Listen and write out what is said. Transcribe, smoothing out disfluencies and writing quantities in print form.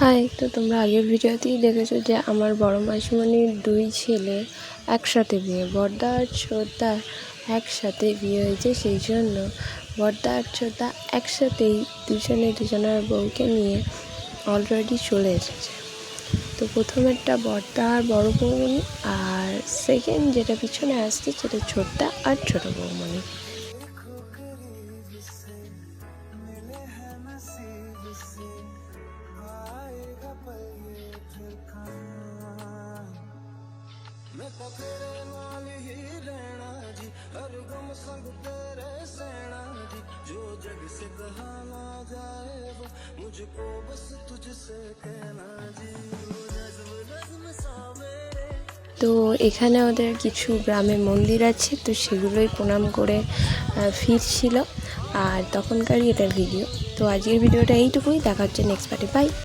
High, তো তোমরা আগের ভিডিওতেই দেখেছো যে আমার বড় মাসিমণির দুই ছেলে একসাথে বিয়ে, বড়দা আর ছোটদা একসাথে বিয়ে হয়েছে। সেই জন্য বড়দা আর ছোটদা একসাথেই দুজনের বউকে নিয়ে অলরেডি চলে এসেছে। তো প্রথমেরটা বড়দা আর বড় বৌমণি, আর সেকেন্ড যেটা পিছনে আসছে সেটা ছোটদা আর ছোট বৌমণি। তো এখানে ওদের কিছু গ্রামে মন্দির আছে, তো সেগুলোই প্রণাম করে ফিরছিল। আর তখনকারই এটার ভিডিও। তো আজকের ভিডিওটা এইটুকুই, দেখা হচ্ছে নেক্সট পার্টে। বাই।